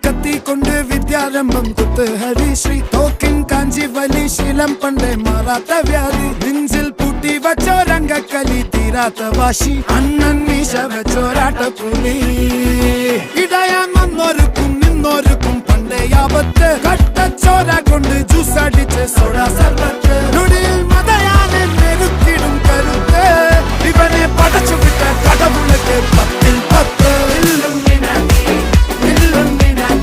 കത്തി കൊണ്ട് വിദ്യാരംഭം കുത്തുഹരി ശ്രീ തോക്കിൻ കാഞ്ചി വലി ശീലം പണ്ടേ മാറാത്ത വ്യാധി നെഞ്ചിൽ പൂട്ടി വച്ചോരംഗക്കലി തീരാത്ത വാശി അണ്ണൻ മീശ വെച്ചോരാട്ട പുലി ഇടയാൻ വന്നൊരു